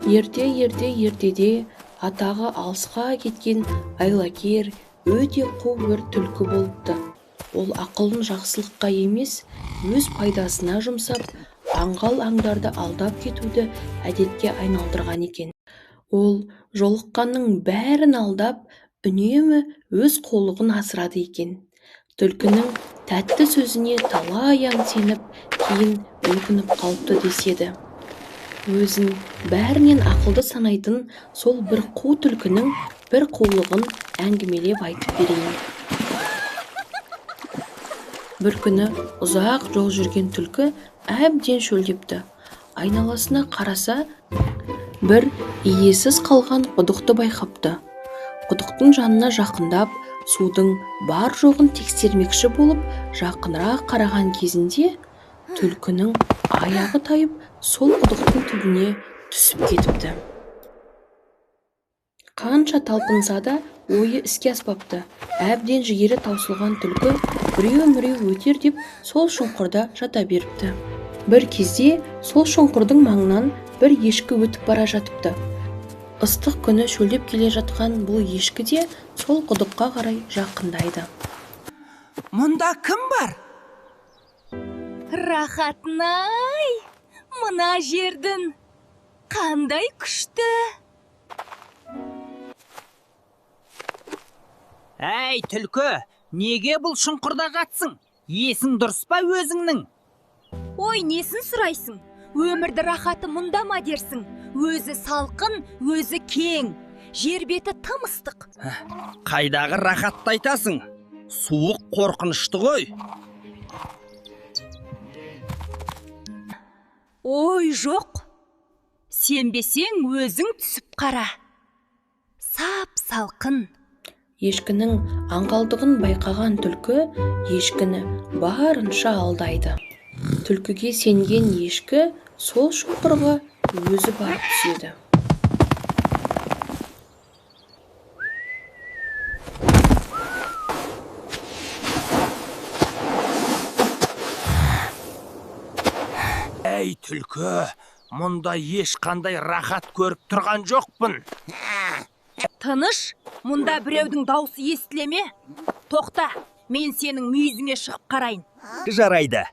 Ертеде атағы алысқа кеткен айлакер өте қу бір түлкі болыпты. Ол ақылын жақсылыққа емес, өз пайдасына жұмсап, аңғал аңдарды алдап кетуді әдетке айналдырған екен. Ол жолыққанның бәрін алдап, үнемі өз қулығын асырады екен. Түлкінің тәтті сөзіне талай аң сеніп, кейін өкініп қалыпты деседі. Өзін бәрінен ақылды санайтын сол бір қу түлкінің бір қулығын әңгімелеп айтып берейін. Бір күні ұзақ жол жүрген түлкі әбден шөлдепті. Айналасына қараса, бір иесіз қалған құдықты байқапты. Құдықтың жанына жақындап, судың бар жоғын тексермекші болып, жақынырақ қараған кезінде түлкінің аяғы тайып, сол құдықтың түбіне түсіп кетіпті. Қанша талпынса да ойы іске аспапты. Әбден жігері таусылған түлкі біреу өтер деп сол шұңқырда жата беріпті. Бір кезде сол шұңқырдың маңынан бір ешкі өтіп бара жатыпты. Ыстық күні шөлдеп келе жатқан бұл ешкі де сол құдыққа қарай жақындайды. Мұнда кім бар? Рахатын-ай, мына жердің қандай күшті. Әй, түлкі, неге бұл шұңқырда жатсың? Есің дұрыс па өзіңнің? Ой, несін сұрайсың? Өмірді рахаты мұнда ма дерсің? Өзі салқын, өзі кең. Жер беті тым ыстық. Қайдағы рахатты айтасың? Суық қорқынышты ғой. Ой, жоқ. Сенбесең өзің түсіп қара. Сап салқын. Ешкінің аңғалдығын байқаған түлкі ешкіні барынша алдайды. Түлкіге сенген ешкі сол шұңқырға өзі барып түседі. Әй, түлкі, мұнда ешқандай рахат көріп тұрған жоқпын. Тыныш, мұнда біреудің даусы естілеме? Тоқта, мен сенің мүйізіңе шығып қарайын. Жарайды.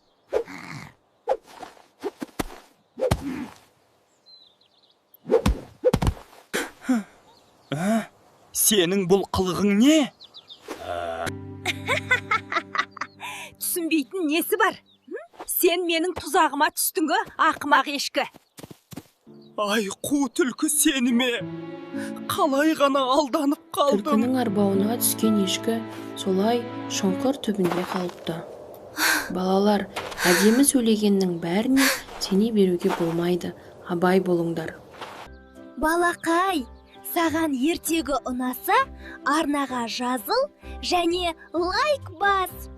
Сенің бұл қылығың не? Түсінбейтін несі бар? Сен менің тұзағыма түстіңгі, ақымақ ешкі. Ай, қу түлкі сені ме? Қалай ғана алданып қалдым. Түлкінің арбауына түскен ешкі солай шұңқыр түбінде қалыпты. Балалар, әдемі сөйлегеннің бәріне сене беруге болмайды. Абай болыңдар. Балақай, саған ертегі ұнаса, арнаға жазыл және лайк бас.